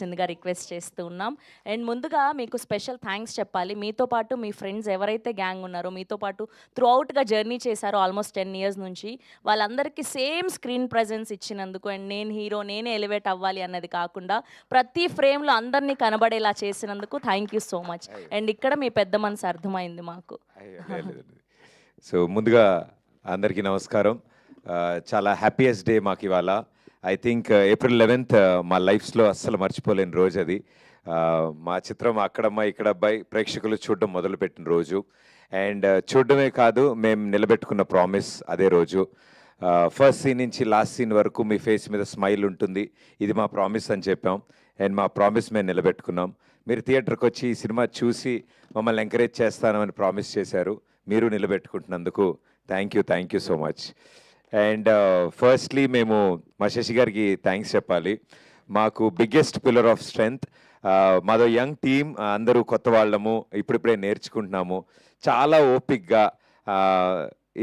సిందిగా request చేస్తూ ఉన్నాం. And ముందుగా మీకు స్పెషల్ థ్యాంక్స్ చెప్పాలి. మీతో పాటు మీ ఫ్రెండ్స్ ఎవరైతే గ్యాంగ్ ఉన్నారో, మీతో పాటు త్రూ ఔట్‌గా జర్నీ చేశారో ఆల్మోస్ట్ 10 ఇయర్స్ నుంచి, వాళ్ళందరికీ సేమ్ స్క్రీన్ ప్రెజెన్స్ ఇచ్చినందుకు అండ్ నేను హీరో, నేనే ఎలివేట్ అవ్వాలి అన్నది కాకుండా, ప్రతి ఫ్రేమ్‌లో అందరిని కనబడేలా చేసినందుకు థ్యాంక్ యూ సో మచ్. అయ్యో! అండ్ ఇక్కడ మీ పెద్ద మనసు అర్థమైంది మాకు. అయ్యో! లేదండి. సో, ముందుగా అందరికీ నమస్కారం. చాలా హ్యాపీయెస్ట్ డే మాకివాళ. ఐ థింక్ ఏప్రిల్ 11థ్ మా లైఫ్స్‌లో అస్సలు మర్చిపోలేని రోజది. మా చిత్రం 'అక్కడమ్మాయి ఇక్కడబ్బాయి' ప్రేక్షకులు చూడడం మొదలుపెట్టిన రోజు. అండ్ చూడడమే కాదు, మేము నిలబెట్టుకున్న ప్రామిస్ అదే రోజు. ఫస్ట్ సీన్ నుంచి లాస్ట్ సీన్ వరకు మీ ఫేస్ మీద స్మైల్ ఉంటుంది. ఇది మా ప్రామిస్ అని చెప్పాం. అండ్ మా ప్రామిస్ మేము నిలబెట్టుకున్నాం. మీరు థియేటర్‌కొచ్చి ఈ సినిమా చూసి మమ్మల్ని ఎంకరేజ్ చేస్తానని ప్రామిస్ చేశారు. మీరు నిలబెట్టుకుంటున్నందుకు thank you so much. And firstly మేము మా శశి గారికి థ్యాంక్స్ చెప్పాలి. మాకు బిగ్గెస్ట్ పిల్లర్ ఆఫ్ స్ట్రెంగ్త్. మాదో యంగ్ టీమ్, అందరూ కొత్త వాళ్ళము, ఇప్పుడిప్పుడే నేర్చుకుంటున్నాము. చాలా ఓపిక్గా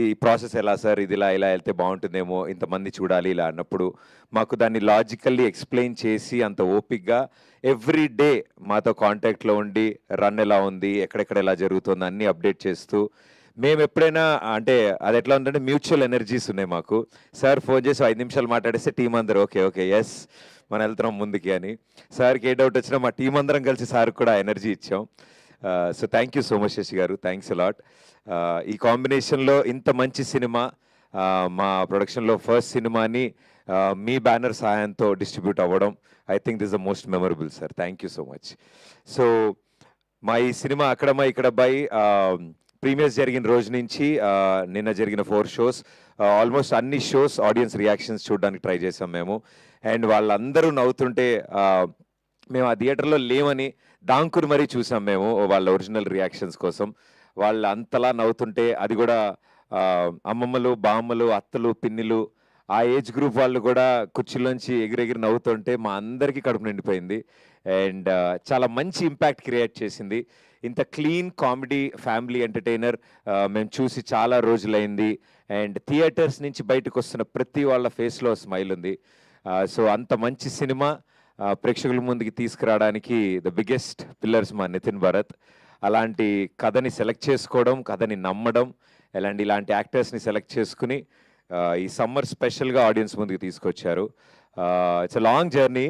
ఈ ప్రాసెస్ ఎలా సార్, ఇది ఇలా ఇలా వెళ్తే బాగుంటుందేమో, ఇంతమంది చూడాలి ఇలా అన్నప్పుడు మాకు దాన్ని లాజికల్లీ ఎక్స్ప్లెయిన్ చేసి అంత ఓపిక్గా ఎవ్రీ డే మాతో కాంటాక్ట్లో ఉండి రన్ ఎలా ఉంది, ఎక్కడెక్కడ ఎలా జరుగుతుంది అన్నీ అప్డేట్ చేస్తూ, మేము ఎప్పుడైనా అంటే అది ఎట్లా ఉందంటే మ్యూచువల్ ఎనర్జీస్ ఉన్నాయి మాకు. సార్ ఫోన్ చేసి 5 నిమిషాలు మాట్లాడేస్తే టీం అందరూ ఓకే ఓకే ఎస్ మనం వెళ్తున్నాం ముందుకి అని. సార్కి ఏ డౌట్ వచ్చినా మా టీం అందరం కలిసి సార్కి కూడా ఎనర్జీ ఇచ్చాం. So thank you so much Shashi garu, thanks allot. ఈ కాంబినేషన్లో ఇంత మంచి సినిమా, మా ప్రొడక్షన్లో ఫస్ట్ సినిమాని మీ బ్యానర్ సహాయంతో డిస్ట్రిబ్యూట్ అవ్వడం, I think this the most memorable sir. Thank you so much. So మా ఈ సినిమా అక్కడమ్మాయి ఇక్కడబ్బాయి ప్రీమియర్స్ జరిగిన రోజు నుంచి నిన్న జరిగిన 4 షోస్, ఆల్మోస్ట్ అన్ని షోస్ ఆడియన్స్ రియాక్షన్స్ చూడడానికి ట్రై చేసాం మేము. అండ్ వాళ్ళందరూ నవ్వుతుంటే మేము ఆ థియేటర్లో లేమని దాంకుని మరీ చూసాం మేము వాళ్ళ ఒరిజినల్ రియాక్షన్స్ కోసం. వాళ్ళు అంతలా నవ్వుతుంటే, అది కూడా అమ్మమ్మలు, బామ్మలు, అత్తలు, పిన్నిలు, ఆ ఏజ్ గ్రూప్ వాళ్ళు కూడా కుర్చీలోంచి ఎగిరెగిరి నవ్వుతుంటే మా అందరికీ కడుపు నిండిపోయింది. అండ్ చాలా మంచి ఇంపాక్ట్ క్రియేట్ చేసింది. ఇంత క్లీన్ కామెడీ ఫ్యామిలీ ఎంటర్టైనర్ మేము చూసి చాలా రోజులైంది. అండ్ థియేటర్స్ నుంచి బయటకు వస్తున్న ప్రతి వాళ్ళ ఫేస్లో స్మైల్ ఉంది. సో అంత మంచి సినిమా ప్రేక్షకుల ముందుకి తీసుకురావడానికి ద బిగ్గెస్ట్ పిల్లర్స్ మా నితిన్ భరత్. అలాంటి కథని సెలెక్ట్ చేసుకోవడం, కథని నమ్మడం, ఇలాంటి యాక్టర్స్ని సెలెక్ట్ చేసుకుని ఈ సమ్మర్ స్పెషల్గా ఆడియన్స్ ముందుకు తీసుకొచ్చారు. It's a long journey.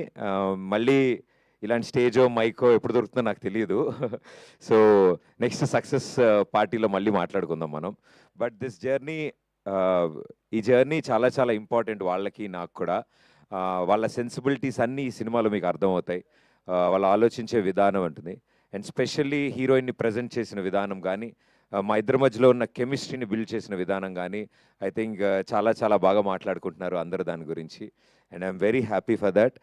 మళ్ళీ ఇలాంటి స్టేజో మైకో ఎప్పుడు దొరుకుతుందో నాకు తెలియదు. సో నెక్స్ట్ సక్సెస్ పార్టీలో మళ్ళీ మాట్లాడుకుందాం మనం. బట్ దిస్ జర్నీ, ఈ జర్నీ చాలా చాలా ఇంపార్టెంట్ వాళ్ళకి, నాకు కూడా. వాళ్ళ సెన్సిబిలిటీస్ అన్నీ ఈ సినిమాలో మీకు అర్థమవుతాయి. వాళ్ళు ఆలోచించే విధానం ఉంటుంది. అండ్ స్పెషల్లీ హీరోయిన్ని ప్రజెంట్ చేసిన విధానం కానీ, మా ఇద్దరి మధ్యలో ఉన్న కెమిస్ట్రీని బిల్డ్ చేసిన విధానం కానీ, ఐ థింక్ చాలా చాలా బాగా మాట్లాడుకుంటున్నారు అందరూ దాని గురించి. And I'm very happy for that.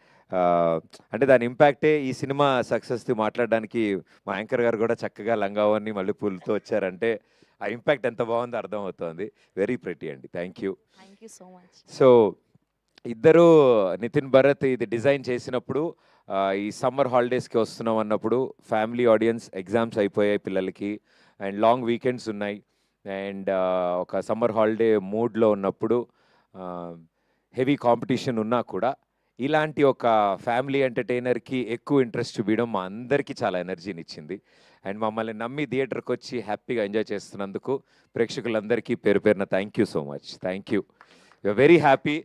అంటే దాని ఇంపాక్టే ఈ సినిమా సక్సెస్ది మాట్లాడడానికి మా యాంకర్ గారు కూడా చక్కగా లంగావని మళ్ళీ పూలతో వచ్చారంటే ఆ ఇంపాక్ట్ ఎంత బాగుందో అర్థమవుతోంది. వెరీ ప్రెటీ అండి. Thank you. Thank you so much. So ఇద్దరు నితిన్ భరత్ ఇది డిజైన్ చేసినప్పుడు ఈ సమ్మర్ హాలిడేస్కి వస్తున్నాం అన్నప్పుడు ఫ్యామిలీ ఆడియన్స్, ఎగ్జామ్స్ అయిపోయాయి పిల్లలకి అండ్ లాంగ్ వీకెండ్స్ ఉన్నాయి. అండ్ ఒక సమ్మర్ హాలిడే మూడ్లో ఉన్నప్పుడు హెవీ కాంపిటీషన్ ఉన్నా కూడా ఇలాంటి ఒక ఫ్యామిలీ ఎంటర్టైనర్కి ఎక్కువ ఇంట్రెస్ట్ చూపించడం మా అందరికీ చాలా ఎనర్జీని ఇచ్చింది. అండ్ మమ్మల్ని నమ్మి థియేటర్కి వచ్చి హ్యాపీగా ఎంజాయ్ చేస్తున్నందుకు ప్రేక్షకులందరికీ పేరు పేరున thank you so much. Thank you. You're very happy.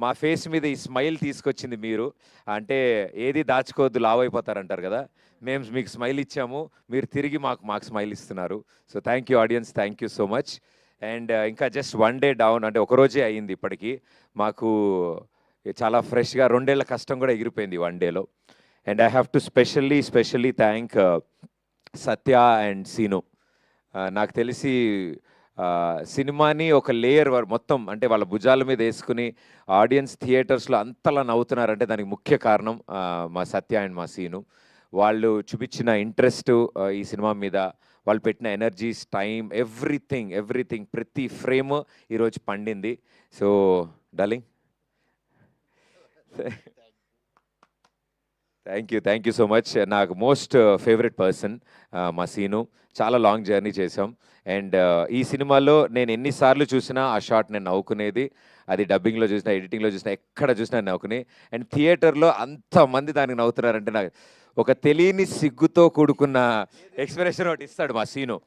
మా ఫేస్ మీద ఈ స్మైల్ తీసుకొచ్చింది మీరు. అంటే ఏది దాచుకోవద్దు, లావ్ అయిపోతారంటారు కదా. మేము మీకు స్మైల్ ఇచ్చాము, మీరు తిరిగి మాకు స్మైల్ ఇస్తున్నారు. So thank you audience, thank you so much. And ఇంకా జస్ట్ 1 డే డౌన్, అంటే ఒకరోజే అయ్యింది ఇప్పటికీ. మాకు చాలా ఫ్రెష్గా 2 ఏళ్ల కష్టం కూడా ఎగిరిపోయింది 1 డేలో. And I have to specially thank Satya and Seenu. నాకు తెలిసి సినిమాని ఒక లేయర్ మొత్తం అంటే వాళ్ళ భుజాల మీద వేసుకుని ఆడియన్స్ థియేటర్స్లో అంతలా నవ్వుతున్నారంటే దానికి ముఖ్య కారణం మా సత్య అండ్ మా సీను. వాళ్ళు చూపించిన ఇంట్రెస్ట్ ఈ సినిమా మీద, వాళ్ళు పెట్టిన ఎనర్జీస్, టైం, ఎవ్రీథింగ్ ప్రతి ఫ్రేమ్ ఈరోజు పండింది. So darling thank you so much. నాకు మోస్ట్ ఫేవరెట్ పర్సన్ మా సీను. చాలా లాంగ్ జర్నీ చేసాం. అండ్ ఈ సినిమాలో నేను ఎన్నిసార్లు చూసినా ఆ షాట్ నేను నవ్వుకునేది. అది డబ్బింగ్లో చూసినా, ఎడిటింగ్లో చూసినా, ఎక్కడ చూసినా నవ్వుకుని. అండ్ థియేటర్లో అంతమంది దానికి నవ్వుతున్నారంటే నాకు ఒక తెలియని సిగ్గుతో కూడుకున్న ఎక్స్ప్రెషన్ ఒకటి ఇస్తాడు మా సీను.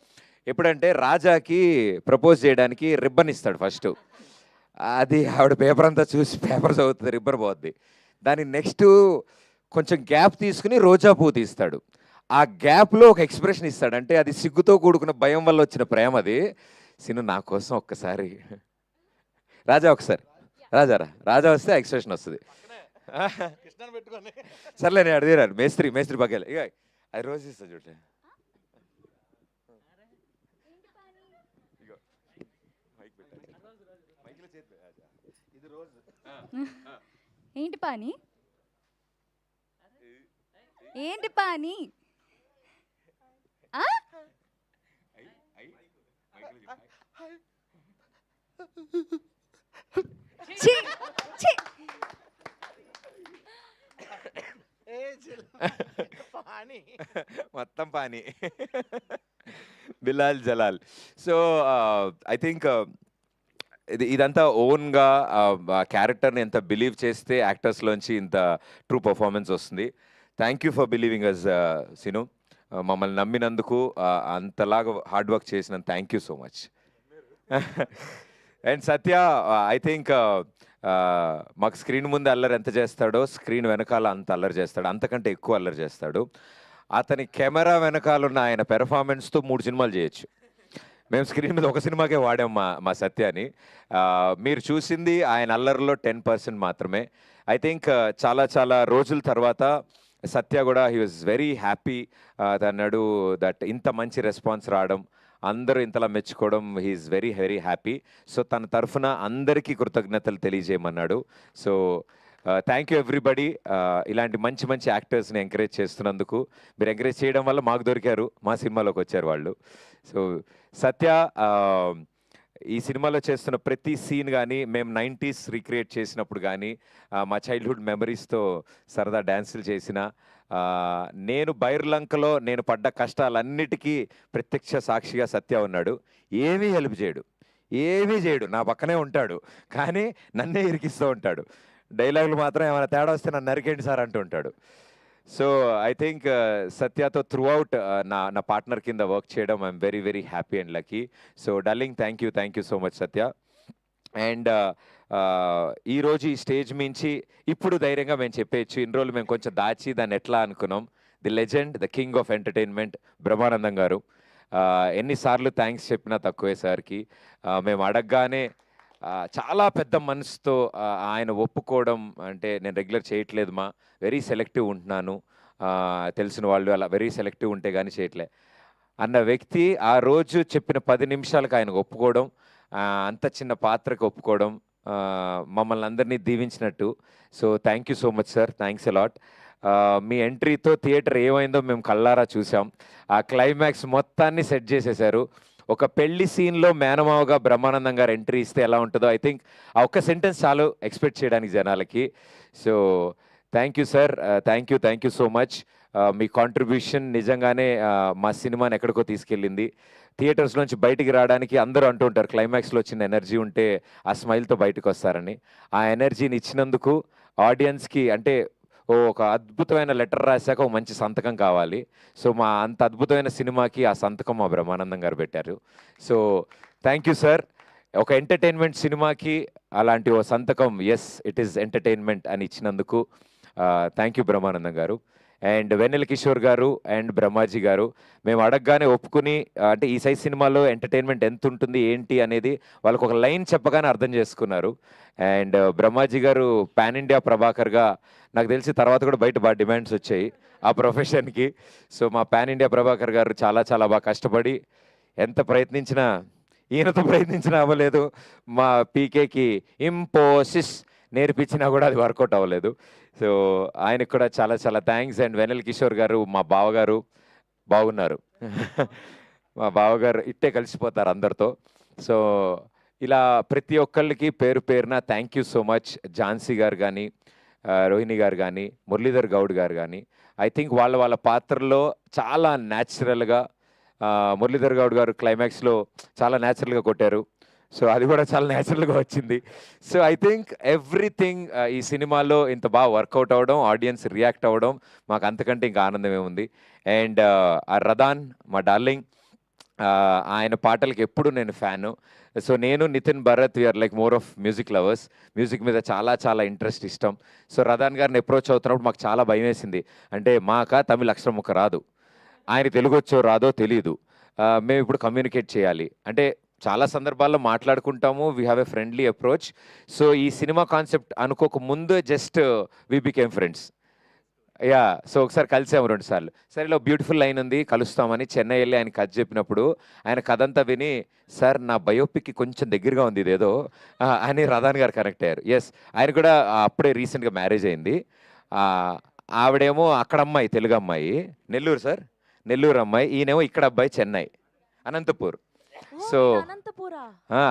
ఎప్పుడంటే రాజాకి ప్రపోజ్ చేయడానికి రిబ్బన్ ఇస్తాడు ఫస్ట్. అది ఆవిడ పేపర్ అంతా చూసి పేపర్ చదువుతుంది, రిబ్బన్ పోద్ది. దాని నెక్స్ట్ కొంచెం గ్యాప్ తీసుకుని రోజా పువ్వు తీస్తాడు. ఆ గ్యాప్లో ఒక ఎక్స్ప్రెషన్ ఇస్తాడు. అంటే అది సిగ్గుతో కూడుకున్న భయం వల్ల వచ్చిన ప్రేమ అది. సీను నా కోసం ఒక్కసారి రాజా ఒకసారి రాజా వస్తే ఎక్స్ప్రెషన్ వస్తుంది. సర్లే నేను అడిగారు మేస్త్రి పక్కలే ఇక అది రోజు ఇస్తా చూడ. ఏంటి పాని ఏంటి పాని ఆ? ఛీ, ఛీ. మొత్తం పానీ బిలాల్ జలాల్. సో ఐ థింక్ ఇదంతా ఓన్గా క్యారెక్టర్ని ఎంత బిలీవ్ చేస్తే యాక్టర్స్లోంచి ఇంత ట్రూ పర్ఫార్మెన్స్ వస్తుంది. Thank you for believing us Seenu. మమ్మల్ని నమ్మినందుకు, అంతలాగా హార్డ్ వర్క్ చేసినందుకు thank you so much. And Satya I think మాకు స్క్రీన్ ముందు అల్లరి ఎంత చేస్తాడో స్క్రీన్ వెనకాల అంత అల్లరి చేస్తాడు, అంతకంటే ఎక్కువ అల్లరి చేస్తాడు. అతని కెమెరా వెనకాలన్న ఆయన పెర్ఫార్మెన్స్తో 3 సినిమాలు చేయొచ్చు. మేము స్క్రీన్ మీద ఒక సినిమాకే వాడాం మా సత్యాని. మీరు చూసింది ఆయన అల్లరిలో 10% మాత్రమే. ఐ థింక్ చాలా రోజుల తర్వాత సత్య కూడా హీ వాజ్ వెరీ హ్యాపీ. అన్నాడు దట్ ఇంత మంచి రెస్పాన్స్ రావడం, అందరూ ఇంతలా మెచ్చుకోవడం, హీఈస్ వెరీ హ్యాపీ. సో తన తరఫున అందరికీ కృతజ్ఞతలు తెలియజేయమన్నాడు. So thank you everybody. ఇలాంటి మంచి యాక్టర్స్ని ఎంకరేజ్ చేస్తున్నందుకు. మీరు ఎంకరేజ్ చేయడం వల్ల మాకు దొరికారు, మా సినిమాలోకి వచ్చారు వాళ్ళు. సో సత్య ఈ సినిమాలో చేస్తున్న ప్రతి సీన్ కానీ, మేము 90s రీక్రియేట్ చేసినప్పుడు కానీ, మా చైల్డ్హుడ్ మెమరీస్తో సరదా డ్యాన్సులు చేసిన, నేను బైర్లంకలో నేను పడ్డ కష్టాలన్నిటికీ ప్రత్యక్ష సాక్షిగా సత్య ఉన్నాడు. ఏమీ హెల్ప్ చేయడు, నా పక్కనే ఉంటాడు, కానీ నన్నే ఇరికిస్తూ ఉంటాడు. డైలాగులు మాత్రం ఏమైనా తేడా వస్తే నన్ను నరికేండి సార్ అంటూ ఉంటాడు. సో ఐ థింక్ సత్యతో త్రూ అవుట్ నా పార్ట్నర్ కింద వర్క్ చేయడం I'm very happy and lucky. So darling thank you so much Satya. And ఈరోజు ఈ స్టేజ్ మించి ఇప్పుడు ధైర్యంగా మేము చెప్పేయచ్చు. ఇన్ని రోజులు మేము కొంచెం దాచి దాన్ని ఎట్లా అనుకున్నాం. The legend, the king of entertainment Brahmanandam గారు. ఎన్నిసార్లు థ్యాంక్స్ చెప్పినా తక్కువే సార్కి. మేము అడగగానే చాలా పెద్ద మనసుతో ఆయన ఒప్పుకోవడం, అంటే నేను రెగ్యులర్ చేయట్లేదు మా, వెరీ సెలెక్టివ్ ఉంటున్నాను, తెలిసిన వాళ్ళు అలా వెరీ సెలెక్టివ్ ఉంటే కానీ చేయట్లే అన్న వ్యక్తి ఆ రోజు చెప్పిన 10 నిమిషాలకు ఆయనకు ఒప్పుకోవడం, అంత చిన్న పాత్రకు ఒప్పుకోవడం మమ్మల్ని అందరినీ దీవించినట్టు. So thank you so much sir, thanks a lot. మీ ఎంట్రీతో థియేటర్ ఏమైందో మేము కళ్ళారా చూసాం. ఆ క్లైమాక్స్ మొత్తాన్ని సెట్ చేసేశారు. ఒక పెళ్లి సీన్లో మేనమావగా బ్రహ్మానందం గారు ఎంట్రీ ఇస్తే ఎలా ఉంటుందో ఐ థింక్ ఆ ఒక్క సెంటెన్స్ చాలు ఎక్స్పెక్ట్ చేయడానికి జనాలకి. So thank you sir, thank you so much. Me contribution నిజంగానే మా సినిమాని ఎక్కడికో తీసుకెళ్ళింది. థియేటర్స్ నుంచి బయటికి రావడానికి అందరూ అంటూ ఉంటారు క్లైమాక్స్లో వచ్చిన ఎనర్జీ ఉంటే ఆ స్మైల్తో బయటకు వస్తారని. ఆ ఎనర్జీని ఇచ్చినందుకు ఆడియన్స్కి, అంటే ఒక అద్భుతమైన లెటర్ రాశాక ఒక మంచి సంతకం కావాలి. సో మా అంత అద్భుతమైన సినిమాకి ఆ సంతకం మా బ్రహ్మానందం గారు పెట్టారు. So thank you sir. ఒక ఎంటర్టైన్మెంట్ సినిమాకి అలాంటి ఓ సంతకం, ఎస్ ఇట్ ఈస్ ఎంటర్టైన్మెంట్ అని ఇచ్చినందుకు థ్యాంక్ యూ బ్రహ్మానందం గారు. అండ్ వెన్నెల కిషోర్ గారు అండ్ బ్రహ్మాజీ గారు మేము అడగగానే ఒప్పుకుని, అంటే ఈ సైజ్ సినిమాలో ఎంటర్టైన్మెంట్ ఎంత ఉంటుంది ఏంటి అనేది వాళ్ళకు ఒక లైన్ చెప్పగానే అర్థం చేసుకున్నారు. అండ్ బ్రహ్మాజీ గారు పాన్ ఇండియా ప్రభాకర్గా నాకు తెలిసి తర్వాత కూడా బయట బాగా డిమాండ్స్ వచ్చాయి ఆ ప్రొఫెషన్కి. సో మా పాన్ ఇండియా ప్రభాకర్ గారు చాలా బాగా కష్టపడి ఎంత ప్రయత్నించినా, ఈయనతో ప్రయత్నించినా అవ్వలేదు. మా పీకేకి ఇంపోసిస్ నేర్పించినా కూడా అది వర్కౌట్ అవ్వలేదు. సో ఆయనకు కూడా చాలా థ్యాంక్స్. అండ్ వెనల్ కిషోర్ గారు మా బావగారు బాగున్నారు. మా బావగారు ఇట్టే కలిసిపోతారు అందరితో. సో ఇలా ప్రతి ఒక్కళ్ళకి పేరున thank you so much. Jhansi గారు కానీ, రోహిణి గారు కానీ, మురళీధర్ గౌడ్ గారు కానీ, ఐ థింక్ వాళ్ళ పాత్రలో చాలా న్యాచురల్గా, మురళీధర్ గౌడ్ గారు క్లైమాక్స్లో చాలా న్యాచురల్గా కొట్టారు. సో అది కూడా చాలా న్యాచురల్గా వచ్చింది. సో ఐ థింక్ ఎవ్రీథింగ్ ఈ సినిమాలో ఇంత బాగా వర్కౌట్ అవ్వడం, ఆడియన్స్ రియాక్ట్ అవ్వడం, మాకు అంతకంటే ఇంకా ఆనందమే ఉంది. అండ్ ఆ రదాన్ మా డార్లింగ్, ఆయన పాటలకి ఎప్పుడు నేను ఫ్యాను. సో నేను Nitin Bharat we're like more of music lovers. Music మీద చాలా చాలా ఇంట్రెస్ట్, ఇష్టం. సో రదాన్ గారిని అప్రోచ్ అవుతున్నప్పుడు మాకు చాలా భయం వేసింది. అంటే మాక తమిళ అక్షరం ముక్క రాదు, ఆయన తెలుగు వచ్చో రాదో తెలియదు. మేము ఇప్పుడు కమ్యూనికేట్ చేయాలి అంటే చాలా సందర్భాల్లో మాట్లాడుకుంటాము, we have a friendly approach. So ఈ సినిమా కాన్సెప్ట్ అనుకోక ముందు just we became friends. Yeah, so ఒకసారి కలిసాము 2 సార్లు. సరే ఇలా బ్యూటిఫుల్ లైన్ ఉంది, కలుస్తామని చెన్నై వెళ్ళి ఆయన కథ చెప్పినప్పుడు ఆయన కథ అంతా విని, సార్ నా బయోపిక్కి కొంచెం దగ్గరగా ఉంది ఇదేదో అని రదాన్ గారు కనెక్ట్ అయ్యారు. ఎస్, ఆయన కూడా అప్పుడే రీసెంట్గా మ్యారేజ్ అయింది. ఆవిడేమో అక్కడ అమ్మాయి, తెలుగు అమ్మాయి, నెల్లూరు సార్, నెల్లూరు అమ్మాయి. ఈయనేమో ఇక్కడ అబ్బాయి, చెన్నై, అనంతపూర్. సో అనంతపురా.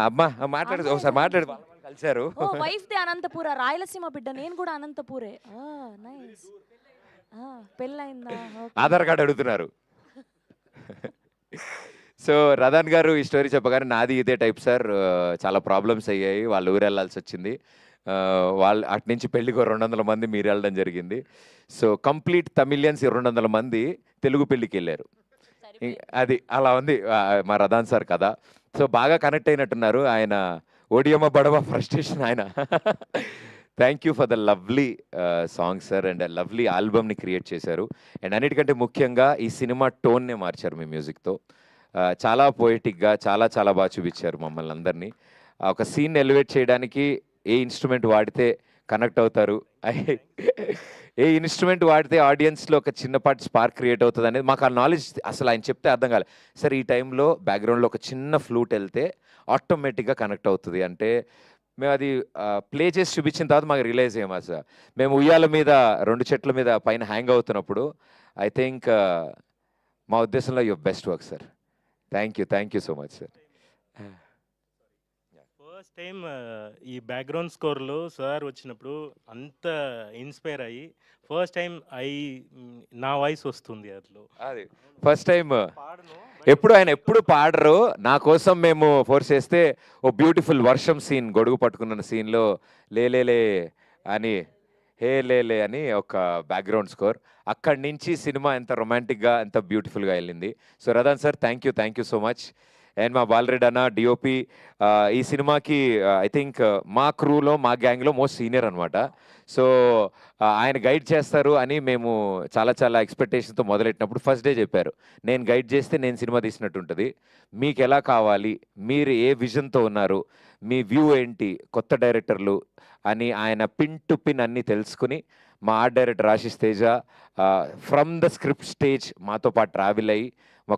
అమ్మా మాట్లాడు, ఒకసారి మాట్లాడు. వాళ్ళు కలిశారు. ఓ వైఫ్ ది అనంతపుర, రాయలసీమ బిడ్డ. నేను కూడా అనంతపురే. నైస్. పెళ్ళైందా? ఆధార్ కార్డు అడుగుతున్నారు. సో రదాన్ గారు ఈ స్టోరీ చెప్పగానే నాది ఇదే టైప్ సార్, చాలా ప్రాబ్లమ్స్ అయ్యాయి, వాళ్ళు ఊరు వెళ్ళాల్సి వచ్చింది. వాళ్ళు అటు నుంచి పెళ్ళికి 200 మంది మీరు వెళ్ళడం జరిగింది. సో కంప్లీట్ తమిళియన్స్ 200 మంది తెలుగు పెళ్ళికి వెళ్ళారు. అది అలా ఉంది మా రదాన్ సార్ కథ. సో బాగా కనెక్ట్ అయినట్టున్నారు ఆయన. ఓడియమ్మ బడవ ఫ్రస్ట్రేషన్ ఆయన. Thank you for the lovely song sir, and lovely ఆల్బమ్ని క్రియేట్ చేశారు. అండ్ అన్నిటికంటే ముఖ్యంగా ఈ సినిమా టోన్నే మార్చారు మీ మ్యూజిక్తో. చాలా పోయిటిక్గా, చాలా చాలా బాగా చూపించారు మమ్మల్ని అందరినీ. ఒక సీన్ ఎలివేట్ చేయడానికి ఏ ఇన్స్ట్రుమెంట్ వాడితే కనెక్ట్ అవుతారు, ఏ ఇన్స్ట్రుమెంట్ వాడితే ఆడియన్స్లో ఒక చిన్నపాటి స్పార్క్ క్రియేట్ అవుతుంది అనేది మాకు ఆ నాలెడ్జ్ అసలు ఆయన చెప్తే అర్థం కాలేదు. సార్ ఈ టైంలో బ్యాక్గ్రౌండ్లో ఒక చిన్న ఫ్లూట్ వెళ్తే ఆటోమేటిక్గా కనెక్ట్ అవుతుంది అంటే, మేము అది ప్లే చేసి చూపించిన తర్వాత మాకు రియలైజ్ అయ్యామా సార్. మేము ఉయ్యాల మీద 2 చెట్ల మీద పైన హ్యాంగ్ అవుతున్నప్పుడు ఐ థింక్ మా ఉద్దేశంలో your best work sir. Thank you so much sir. First time ఈ బ్యాక్గ్రౌండ్ స్కోర్లో సార్ వచ్చినప్పుడు అంత ఇన్స్పైర్ అయ్యి ఫస్ట్ టైం నా వాయిస్ వస్తుంది అందులో. అది ఫస్ట్ టైం. ఆయన ఎప్పుడు పాడరు, నా కోసం మేము ఫోర్స్ చేస్తే ఓ బ్యూటిఫుల్ వర్షం సీన్, గొడుగు పట్టుకున్న సీన్లో లేలే అని, హే లేలే అని ఒక బ్యాక్గ్రౌండ్ స్కోర్. అక్కడి నుంచి సినిమా ఎంత రొమాంటిక్గా, ఎంత బ్యూటిఫుల్గా వెళ్ళింది. So Radhan sir thank you so much. And మా బాలరెడ్డి అన్న డిఓపి ఈ సినిమాకి ఐ థింక్ మా క్రూలో, మా గ్యాంగ్లో మోస్ట్ సీనియర్ అనమాట. సో ఆయన గైడ్ చేస్తారు అని మేము చాలా చాలా ఎక్స్పెక్టేషన్తో మొదలెట్టినప్పుడు ఫస్ట్ డే చెప్పారు, నేను గైడ్ చేస్తే నేను సినిమా తీసినట్టు ఉంటుంది, మీకు ఎలా కావాలి, మీరు ఏ విజన్తో ఉన్నారు, మీ వ్యూ ఏంటి, కొత్త డైరెక్టర్లు అని ఆయన పిన్ టు పిన్ అన్నీ తెలుసుకుని మా art director Ashish Teja from the script stage మాతో పాటు ట్రావెల్ అయ్యి, మా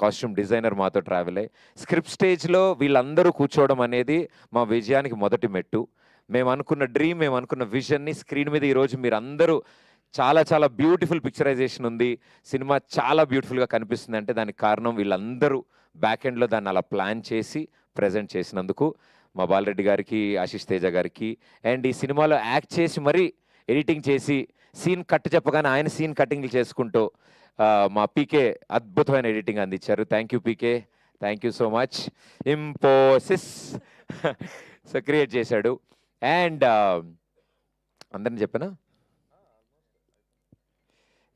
కాస్ట్యూమ్ డిజైనర్ మాతో ట్రావెల్ అయ్యి, స్క్రిప్ట్ స్టేజ్లో వీళ్ళందరూ కూర్చోవడం అనేది మా విజయానికి మొదటి మెట్టు. మేము అనుకున్న డ్రీమ్, మేము అనుకున్న విజన్ని స్క్రీన్ మీద ఈరోజు మీరు అందరూ చాలా చాలా బ్యూటిఫుల్ పిక్చరైజేషన్ ఉంది, సినిమా చాలా బ్యూటిఫుల్గా కనిపిస్తుంది అంటే దానికి కారణం వీళ్ళందరూ బ్యాక్ ఎండ్లో దాన్ని అలా ప్లాన్ చేసి ప్రజెంట్ చేసినందుకు మా బాలరెడ్డి గారికి, ఆశిష్ తేజ గారికి. అండ్ ఈ సినిమాలో యాక్ట్ చేసి మరీ ఎడిటింగ్ చేసి సీన్ కట్ చెప్పగానే ఆయన సీన్ కటింగ్లు చేసుకుంటూ మా పీకే అద్భుతమైన ఎడిటింగ్ అందించారు. Thank you PK, thank you so much. ఇంపోసిస్ so create చేశాడు. అండ్ అందరిని చెప్పానా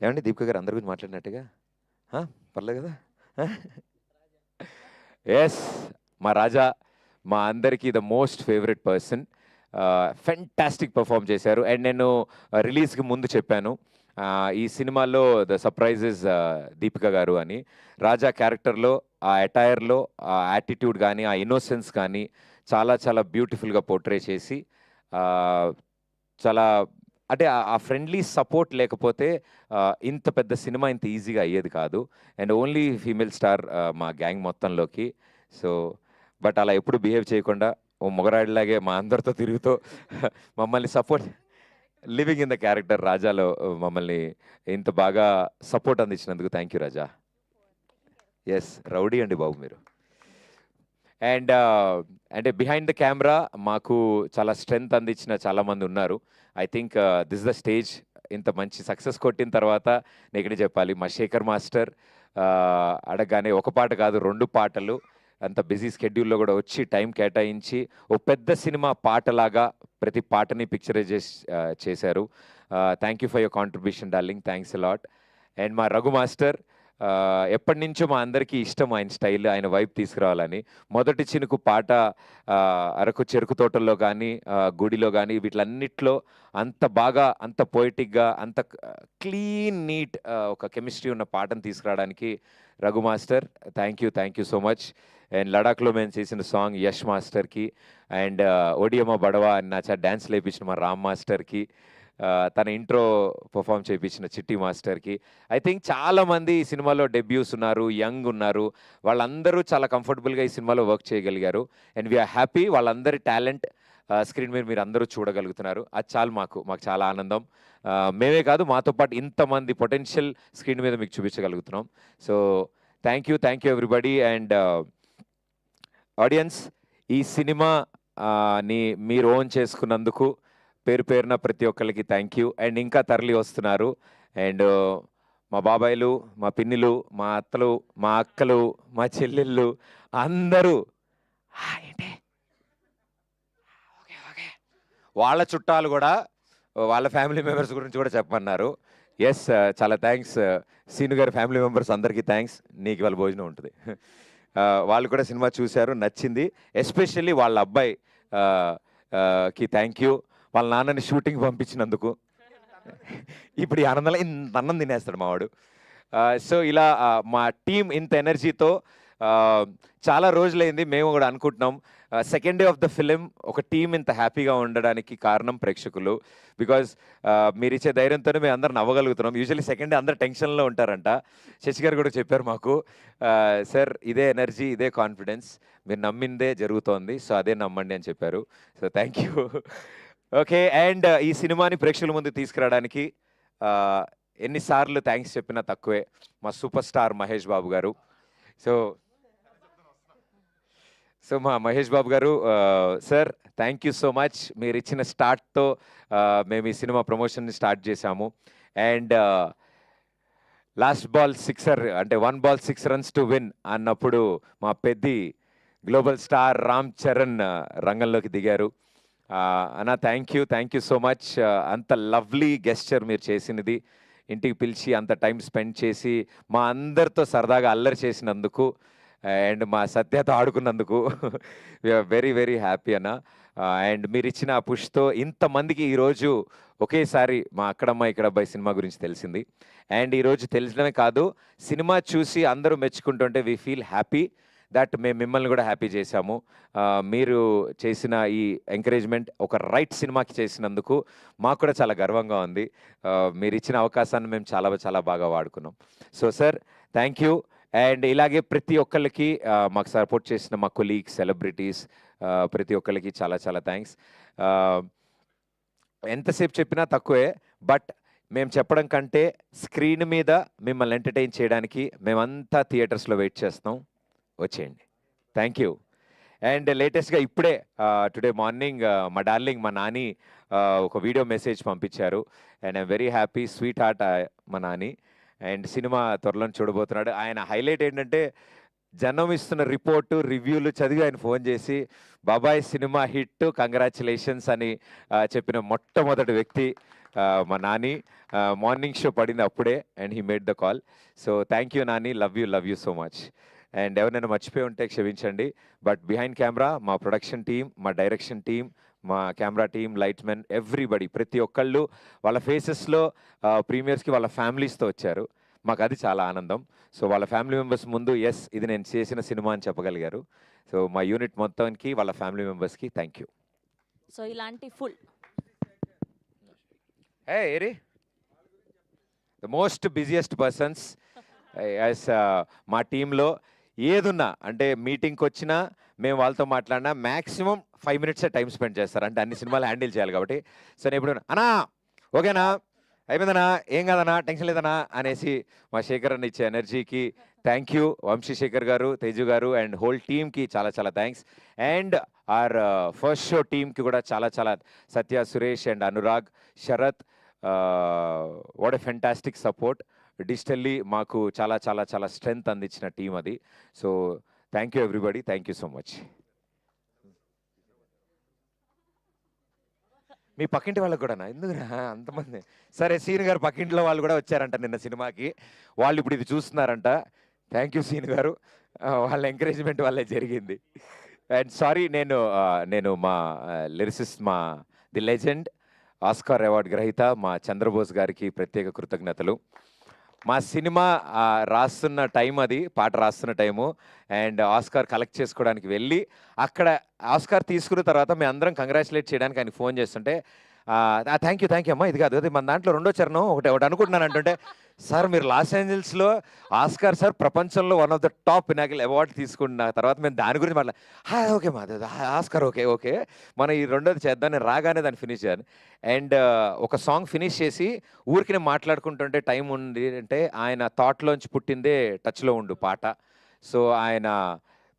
ఏమండి, దీపిక గారు అందరి గురించి మాట్లాడినట్టుగా పర్లేదు కదా. ఎస్, మా రాజా మా అందరికీ the most favourite person, fantastic perform చేశారు. అండ్ నేను రిలీజ్కి ముందు చెప్పాను ఈ సినిమాలో ద సర్ప్రైజెస్ దీపిక గారు అని. రాజా క్యారెక్టర్లో ఆ అటైర్లో ఆ యాటిట్యూడ్ కానీ, ఆ ఇన్నోసెన్స్ కానీ చాలా చాలా బ్యూటిఫుల్గా పోర్ట్రే చేసి చాలా అంటే ఆ ఫ్రెండ్లీ సపోర్ట్ లేకపోతే ఇంత పెద్ద సినిమా ఇంత ఈజీగా అయ్యేది కాదు. అండ్ ఓన్లీ ఫీమేల్ స్టార్ మా గ్యాంగ్ మొత్తంలోకి. సో బట్ అలా ఎప్పుడు బిహేవ్ చేయకుండా ఓ మొగరాడిలాగే మా అందరితో తిరుగుతూ మమ్మల్ని support, living in the character రాజాలో మమ్మల్ని ఇంత బాగా సపోర్ట్ అందించినందుకు thank you Raja. Yes, rowdy అండి బాబు మీరు. అండ్ అంటే బిహైండ్ ద కెమెరా మాకు చాలా స్ట్రెంగ్త్ అందించిన చాలామంది ఉన్నారు. I think this the stage. ఇంత మంచి సక్సెస్ కొట్టిన తర్వాత నేను ఇక్కడే చెప్పాలి, మా శేఖర్ మాస్టర్ అడగగానే ఒక పాట కాదు 2 పాటలు అంత బిజీ స్కెడ్యూల్లో కూడా వచ్చి టైం కేటాయించి ఓ పెద్ద సినిమా పాటలాగా ప్రతి పాటని పిక్చరైజ్ చేశారు. Thank you for your contribution darling, thanks a lot. And మా రఘు మాస్టర్ ఎప్పటి నుంచో మా అందరికీ ఇష్టం ఆయన స్టైల్, ఆయన వైపు తీసుకురావాలని. మొదటి చినుకు పాట అరకు చెరుకు తోటల్లో కానీ గుడిలో కానీ వీటిలన్నిట్లో అంత బాగా, అంత పోయిటిక్గా, అంత క్లీన్ నీట్ ఒక కెమిస్ట్రీ ఉన్న పాటను తీసుకురావడానికి Raghu master thank you so much. And లడాఖ్లో మేము చేసిన సాంగ్ యష్ మాస్టర్కి, అండ్ ఒడియమ్మ బడవా అని నా డ్యాన్స్ లేపించిన మా రామ్ మాస్టర్కి, తన ఇంట్రో పర్ఫామ్ చేయించిన చిట్టి మాస్టర్కి. ఐ థింక్ చాలామంది ఈ సినిమాలో డెబ్యూస్ ఉన్నారు, యంగ్ ఉన్నారు, వాళ్ళందరూ చాలా కంఫర్టబుల్గా ఈ సినిమాలో వర్క్ చేయగలిగారు. అండ్ వీఆర్ హ్యాపీ వాళ్ళందరి టాలెంట్ స్క్రీన్ మీద మీరు అందరూ చూడగలుగుతున్నారు. అది చాలు మాకు చాలా ఆనందం. మేమే కాదు, మాతో పాటు ఇంతమంది పొటెన్షియల్ స్క్రీన్ మీద మీకు చూపించగలుగుతున్నాం. So thank you everybody. And audience, ఈ సినిమా ని మీరు ఓన్ చేసుకున్నందుకు పేరున ప్రతి ఒక్కరికి థ్యాంక్ యూ. అండ్ ఇంకా తరలి వస్తున్నారు. అండ్ మా బాబాయిలు, మా పిన్నిలు, మా అత్తలు, మా అక్కలు, మా చెల్లెళ్ళు అందరూ ఏంటి ఓకే వాళ్ళ చుట్టాలు కూడా వాళ్ళ ఫ్యామిలీ మెంబర్స్ గురించి కూడా చెప్పమన్నారు. ఎస్, చాలా థ్యాంక్స్ సీను గారి ఫ్యామిలీ మెంబర్స్ అందరికీ థ్యాంక్స్. నీకు వాళ్ళ భోజనం ఉంటుంది. వాళ్ళు కూడా సినిమా చూశారు, నచ్చింది. ఎస్పెషల్లీ వాళ్ళ అబ్బాయి కి థ్యాంక్ యూ, వాళ్ళ నాన్నని షూటింగ్ పంపించినందుకు. ఇప్పుడు ఈ ఆనందంలో ఇంత అన్నం తినేస్తాడు మావాడు. సో ఇలా మా టీం ఇంత ఎనర్జీతో చాలా రోజులైంది. మేము కూడా అనుకుంటున్నాం second day of the film ఒక టీం ఇంత హ్యాపీగా ఉండడానికి కారణం ప్రేక్షకులు. బికాజ్ మీరు ఇచ్చే ధైర్యంతోనే మేము అందరం నవ్వగలుగుతున్నాం. యూజువల్లీ సెకండ్ డే అందరు టెన్షన్లో ఉంటారంట. శశి గారు కూడా చెప్పారు మాకు, సార్ ఇదే ఎనర్జీ, ఇదే కాన్ఫిడెన్స్, మీరు నమ్మిందే జరుగుతోంది, సో అదే నమ్మండి అని చెప్పారు. So thank you. Okay, and ఈ సినిమాని ప్రేక్షకుల ముందు తీసుకురావడానికి ఎన్నిసార్లు థ్యాంక్స్ చెప్పినా తక్కువే. మా సూపర్ స్టార్ మహేష్ బాబు గారు. సో మా మహేష్ బాబు గారు, sir thank you so much. మీరు ఇచ్చిన స్టార్ట్తో మేము ఈ సినిమా ప్రమోషన్ని స్టార్ట్ చేశాము. అండ్ లాస్ట్ బాల్ 6 అంటే 1 బాల్ 6 runs టు విన్ అన్నప్పుడు మా పెద్ది గ్లోబల్ స్టార్ రామ్ చరణ్ రంగంలోకి దిగారు. అన్న థ్యాంక్ యూ సో మచ్. అంత లవ్లీ గెస్చర్ మీరు చేసినది, ఇంటికి పిలిచి అంత టైం స్పెండ్ చేసి మా అందరితో సరదాగా అల్లరి చేసినందుకు అండ్ మా సత్యతో ఆడుకున్నందుకు వీఆర్ వెరీ హ్యాపీ అన్న. అండ్ మీరు ఇచ్చిన ఆ పుష్తో ఇంతమందికి ఈరోజు ఒకేసారి మా అక్కడమ్మ ఇక్కడ అబ్బాయి సినిమా గురించి తెలిసింది. అండ్ ఈరోజు తెలిసడమే కాదు, సినిమా చూసి అందరూ మెచ్చుకుంటుంటే వీ ఫీల్ హ్యాపీ దట్ మేము మిమ్మల్ని కూడా హ్యాపీ చేశాము. మీరు చేసిన ఈ ఎంకరేజ్మెంట్ ఒక రైట్ సినిమాకి చేసినందుకు మాకు కూడా చాలా గర్వంగా ఉంది. మీరు ఇచ్చిన అవకాశాన్ని మేము చాలా బాగా వాడుకున్నాం. So sir thank you. And ఇలాగే ప్రతి ఒక్కళ్ళకి మాకు సపోర్ట్ చేసిన మా కొలీగ్స్, సెలబ్రిటీస్, ప్రతి ఒక్కళ్ళకి చాలా థ్యాంక్స్. ఎంతసేపు చెప్పినా తక్కువే, బట్ మేము చెప్పడం కంటే స్క్రీన్ మీద మిమ్మల్ని ఎంటర్టైన్ చేయడానికి మేమంతా థియేటర్స్లో వెయిట్ చేస్తాం. వచ్చేయండి. Thank you. అండ్ లేటెస్ట్గా ఇప్పుడే టుడే మార్నింగ్ మా డార్లింగ్ మా నాని ఒక వీడియో మెసేజ్ పంపించారు. And I'm very happy, sweet heart మా నాని. అండ్ సినిమా త్వరలో చూడబోతున్నాడు. ఆయన హైలైట్ ఏంటంటే జనం ఇస్తున్న రిపోర్టు, రివ్యూలు చదివి ఆయన ఫోన్ చేసి బాబాయ్ సినిమా హిట్, కంగ్రాచులేషన్స్ అని చెప్పిన మొట్టమొదటి వ్యక్తి మా నాని. మార్నింగ్ షో పడింది అప్పుడే and he made the call. So thank you Nani, love you so much. And ఎవరైనా మర్చిపోయి ఉంటే క్షమించండి. బట్ బిహైండ్ కెమెరా మా ప్రొడక్షన్ టీం, మా డైరెక్షన్ టీం, మా camera team, light men, everybody, ప్రతి ఒక్కళ్ళు వాళ్ళ ఫేసెస్లో ప్రీమియర్స్కి వాళ్ళ ఫ్యామిలీస్తో వచ్చారు. మాకు అది చాలా ఆనందం. సో వాళ్ళ ఫ్యామిలీ మెంబర్స్ ముందు ఎస్ ఇది నేను చేసిన సినిమా అని చెప్పగలిగారు. సో మా యూనిట్ మొత్తానికి వాళ్ళ ఫ్యామిలీ మెంబర్స్కి థ్యాంక్ యూ. సో ఇలాంటి full eri the most busiest persons as మా టీంలో ఏదున్నా, అంటే మీటింగ్కి వచ్చినా మేము వాళ్ళతో మాట్లాడినా మ్యాక్సిమం 5 minutes టైం స్పెండ్ చేస్తారు. అంటే అన్ని సినిమాలు హ్యాండిల్ చేయాలి కాబట్టి. సో నేను ఇప్పుడు అన్నా ఓకేనా, అయిపోయిందనా, ఏం కాదనా, టెన్షన్ లేదనా అనేసి మా శేఖర్ అన్న ఇచ్చే ఎనర్జీకి థ్యాంక్ యూ. వంశీశేఖర్ గారు, తేజు గారు అండ్ హోల్ టీమ్కి చాలా చాలా థ్యాంక్స్. అండ్ ఆర్ ఫస్ట్ షో టీమ్కి కూడా చాలా చాలా, Satya, Suresh and Anurag, Sarath, what a fantastic support. Digitally మాకు చాలా చాలా చాలా స్ట్రెంగ్త్ అందించిన టీం అది. So thank you everybody, thank you so much. మీ పక్కింటి వాళ్ళకి కూడా ఎందుకురా అంతమంది? సరే, సీన్ గారు పక్కింట్లో వాళ్ళు కూడా వచ్చారంట నిన్న సినిమాకి. వాళ్ళు ఇప్పుడు ఇది చూస్తున్నారంట. థ్యాంక్ యూ సీన్ గారు, వాళ్ళ ఎంకరేజ్మెంట్ వల్లే జరిగింది. అండ్ సారీ, నేను మా లిరిసిస్ట్, మా ది లెజెండ్ ఆస్కార్ అవార్డు గ్రహీత మా చంద్రబోస్ గారికి ప్రత్యేక కృతజ్ఞతలు. మా సినిమా రాస్తున్న టైం, అది పాట రాస్తున్న టైము, అండ్ ఆస్కార్ కలెక్ట్ చేసుకోవడానికి వెళ్ళి అక్కడ ఆస్కార్ తీసుకున్న తర్వాత మేము అందరం కంగ్రాచులేట్ చేయడానికి ఆయన ఫోన్ చేస్తుంటే, థ్యాంక్ యూ అమ్మా, ఇది కాదు, అది మన దాంట్లో రెండో చరణం ఒకటి అనుకుంటున్నాను అంటుంటే, సార్ మీరు లాస్ ఏంజల్స్లో ఆస్కార్ సార్ ప్రపంచంలో one of the top Pinnacle award తీసుకున్న తర్వాత మేము దాని గురించి ఓకే మా ఆస్కార్, ఓకే మనం ఈ రెండోది చేద్దాం. నేను రాగానే దాన్ని ఫినిష్ చేయాలి. అండ్ ఒక సాంగ్ ఫినిష్ చేసి ఊరికి మాట్లాడుకుంటుంటే టైం ఉంది అంటే, ఆయన థాట్లోంచి పుట్టిందే టచ్లో ఉండు పాట. సో ఆయన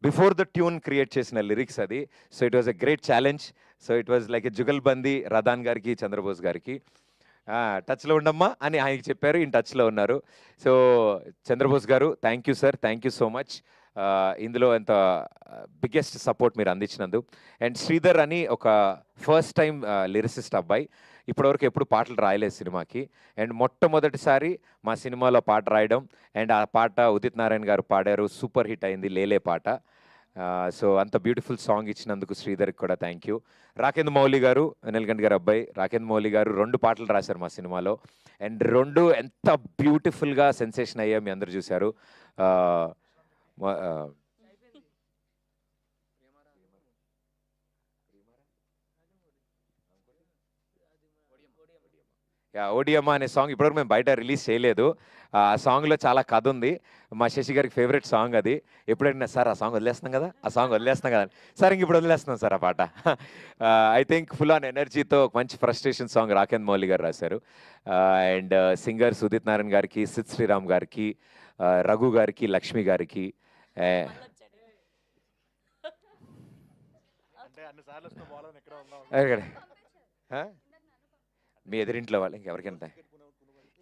బిఫోర్ ద ట్యూన్ క్రియేట్ చేసిన లిరిక్స్ అది. So it was a great challenge. So it was like a jugalbandi Radhan గారికి, చంద్రబోస్ గారికి. టచ్లో ఉండమ్మా అని ఆయనకి చెప్పారు, ఈయన టచ్లో ఉన్నారు. సో చంద్రబోస్ గారు, thank you sir, thank you so much. ఇందులో ఎంత బిగ్గెస్ట్ సపోర్ట్ మీరు అందించినందుకు. అండ్ శ్రీధర్ అని ఒక ఫస్ట్ టైం లిరిసిస్ట్ అబ్బాయి, ఇప్పటివరకు ఎప్పుడు పాటలు రాయలేదు సినిమాకి. అండ్ మొట్టమొదటిసారి మా సినిమాలో పాట రాయడం, అండ్ ఆ పాట ఉదిత్ నారాయణ గారు పాడారు, సూపర్ హిట్ అయింది లేలే పాట. సో అంత బ్యూటిఫుల్ సాంగ్ ఇచ్చినందుకు శ్రీధర్కి కూడా థ్యాంక్ యూ. రాకేంద్ర మౌలి గారు, నెలగంటి గారు అబ్బాయి రాకేంద్ర మౌలి గారు 2 పాటలు రాశారు మా సినిమాలో. అండ్ 2 ఎంత బ్యూటిఫుల్గా సెన్సేషన్ అయ్యా, మీ అందరు చూశారు. ఓడియమ్మ అనే సాంగ్ ఇప్పటివరకు మేము బయట రిలీజ్ చేయలేదు. ఆ సాంగ్లో చాలా కథ ఉంది. మా శశి గారికి ఫేవరెట్ సాంగ్ అది. ఎప్పుడైనా సార్ ఆ సాంగ్ వదిలేస్తున్నాం కదా, ఆ సాంగ్ వదిలేస్తున్నాం కదా, సార్ ఇంక ఇప్పుడు వదిలేస్తున్నాం సార్ ఆ పాట. ఐ థింక్ ఫుల్ ఆన్ ఎనర్జీతో ఒక మంచి ఫ్రస్ట్రేషన్ సాంగ్ రాకేంద్ర మౌలి గారు రాశారు. అండ్ సింగర్ సుదీత్ నారాయణ గారికి, సిద్ శ్రీరామ్ గారికి, రఘు గారికి, లక్ష్మి గారికి, మీ ఎదురింట్లో వాళ్ళు ఇంకెవరికైనా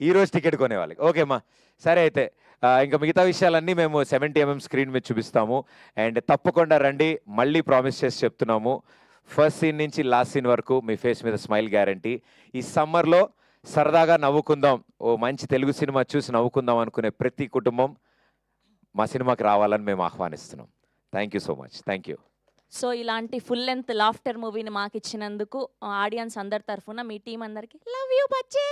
ఈరోజు టికెట్ కొనే వాళ్ళకి. ఓకే అమ్మా, సరే అయితే ఇంకా మిగతా విషయాలన్నీ మేము 70mm స్క్రీన్ మీద చూపిస్తాము. అండ్ తప్పకుండా రండి, మళ్ళీ ప్రామిస్ చేసి చెప్తున్నాము, ఫస్ట్ సీన్ నుంచి లాస్ట్ సీన్ వరకు మీ ఫేస్ మీద స్మైల్ గ్యారంటీ. ఈ సమ్మర్లో సరదాగా నవ్వుకుందాం, ఓ మంచి తెలుగు సినిమా చూసి నవ్వుకుందాం అనుకునే ప్రతి కుటుంబం మా సినిమాకి రావాలని మేము ఆహ్వానిస్తున్నాం. Thank you so much, thank you. So ఇలాంటి ఫుల్ లెంత్ లాఫ్టర్ మూవీని మాకు ఇచ్చినందుకు ఆడియన్స్ అందరి తరఫున మీ టీం అందరికి లవ్ యూ బచ్చే.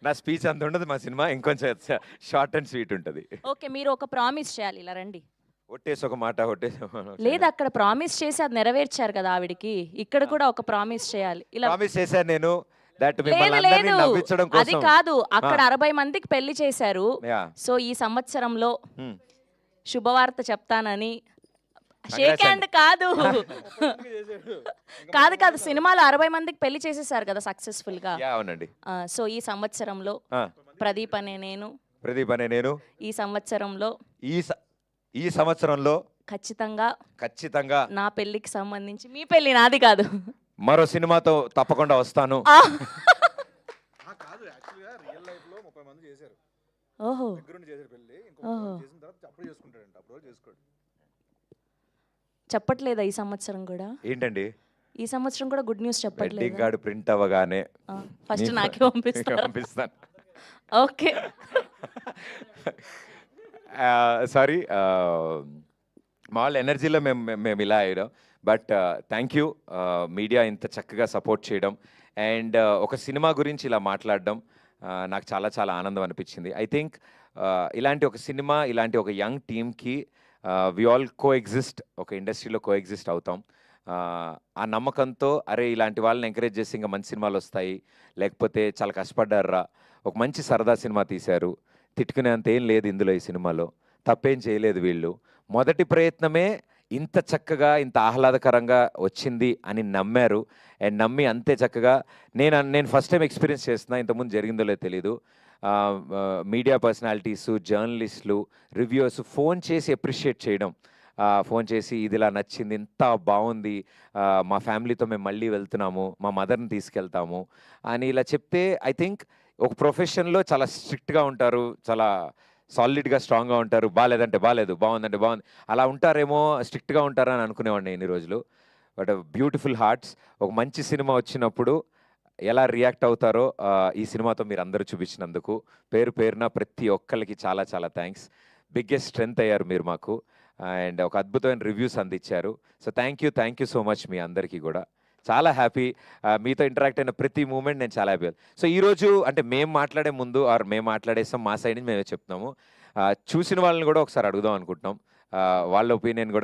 నా స్పీచ్ అంత ఉండదు మా సినిమా, ఇంకొంచెం షార్ట్ అండ్ స్వీట్ ఉంటుంది. ఓకే, మీరు ఒక ప్రామిస్ చేయాలి, ఇలా రండి. ఒట్టేసి ఒక మాట, ఒట్టేసి లేదు, అక్కడ ప్రామిస్ చేసి అది నెరవేర్చారు కదా ఆవిడికి, ఇక్కడ కూడా ఒక ప్రామిస్ చేయాలి. ఇలా ప్రామిస్ చేశాను నేను, దట్ లేదు మిమ్మల్ని అందరినీ లేదు నవ్వించడం అది కోసం. కాదు, అక్కడ 60 మందికి పెళ్లి చేశారు. Yeah. సో ఈ సంవత్సరంలో Hmm. శుభవార్త చెప్తానని. షేక్ Congrats హ్యాండ్ కాదు కాదు కాదు, సినిమాలో 60 మందికి పెళ్లి చేసేసారు కదా సక్సెస్ఫుల్ గా. Yeah, అవునండి. సో ఈ సంవత్సరంలో ప్రదీప్ అనే నేను, ప్రదీప్ అనే నేను ఈ సంవత్సరంలో ఈ సంవత్సరంలో ఖచ్చితంగా నా పెళ్లికి సంబంధించి, మీ పెళ్లి నాది కాదు, మరో సినిమాతో తప్పకుండా వస్తాను. కాదు, యాక్చువల్గా రియల్ లైఫ్లో 30 మంది చేశారు. ఓహో దగ్గరుండి చేశారు పెళ్ళి, ఓహో. చేసిన తర్వాత అప్పుడు చేసుకుంటాడంట, అప్పుడు చేసుకోడు. చెప్పట్లేదా ఈ సంవత్సరం కూడా? ఏంటండి ఈ సంవత్సరం కూడా గుడ్ న్యూస్ వెడ్డింగ్ చెప్పట్లేదు. కార్డు ప్రింట్ అవ్వగానే ఫస్ట్ నాకే పంపిస్తాను. ఓకే సారీ, మా వాళ్ళ ఎనర్జీలో మేము ఇలా అయ్యాం. బట్ థ్యాంక్ యూ మీడియా ఇంత చక్కగా సపోర్ట్ చేయడం, అండ్ ఒక సినిమా గురించి ఇలా మాట్లాడడం నాకు చాలా చాలా ఆనందం అనిపించింది. ఐ థింక్ ఇలాంటి ఒక సినిమా, ఇలాంటి ఒక యంగ్ టీమ్కి వి ఆల్ కో ఎగ్జిస్ట్, ఒక ఇండస్ట్రీలో కో ఎగ్జిస్ట్ అవుతాం. ఆ నమ్మకంతో అరే ఇలాంటి వాళ్ళని ఎంకరేజ్ చేసి ఇంకా మంచి సినిమాలు వస్తాయి, లేకపోతే చాలా కష్టపడ్డారా, ఒక మంచి సరదా సినిమా తీశారు, తిట్టుకునేంత ఏం లేదు ఇందులో, ఈ సినిమాలో తప్పేం చేయలేదు వీళ్ళు. మొదటి ప్రయత్నమే ఇంత చక్కగా ఇంత ఆహ్లాదకరంగా వచ్చింది అని నమ్మారు. అండ్ నమ్మి అంతే చక్కగా నేను ఫస్ట్ టైం ఎక్స్పీరియన్స్ చేస్తున్నా. ఇంతకుముందు జరిగిందో లేదో తెలీదు. మీడియా పర్సనాలిటీసు, జర్నలిస్టులు, రివ్యూవర్స్ ఫోన్ చేసి అప్రిషియేట్ చేయడం. ఫోన్ చేసి ఇది ఇలా నచ్చింది, ఇంత బాగుంది, మా ఫ్యామిలీతో మేము మళ్ళీ వెళ్తున్నాము, మా మదర్ని తీసుకెళ్తాము అని ఇలా చెప్తే ఐ థింక్ ఒక ప్రొఫెషన్లో చాలా స్ట్రిక్ట్గా ఉంటారు, చాలా సాలిడ్గా స్ట్రాంగ్గా ఉంటారు. బాగాలేదంటే బాగాలేదు, బాగుందంటే బాగుంది, అలా ఉంటారేమో, స్ట్రిక్ట్గా ఉంటారని అనుకునేవాడిని ఇన్ని రోజులు. But beautiful hearts. ఒక మంచి సినిమా వచ్చినప్పుడు ఎలా రియాక్ట్ అవుతారో ఈ సినిమాతో మీరు అందరూ చూపించినందుకు పేరు పేరున ప్రతి ఒక్కరికి చాలా చాలా థ్యాంక్స్. బిగ్గెస్ట్ స్ట్రెంగ్త్ అయ్యారు మీరు మాకు. అండ్ ఒక అద్భుతమైన రివ్యూస్ అందించారు. So thank you so much మీ అందరికీ కూడా. చాలా హ్యాపీ. మీతో ఇంటరాక్ట్ అయిన ప్రతి మూమెంట్ నేను చాలా హ్యాపీ. సో ఈరోజు అంటే మేము మాట్లాడే ముందు మేము మాట్లాడేస్తాం, మా సైడ్ నుంచి మేమే చెప్తున్నాము. చూసిన వాళ్ళని కూడా ఒకసారి అడుగుదాం అనుకుంటున్నాం. వాళ్ళ ఒపీనియన్ కూడా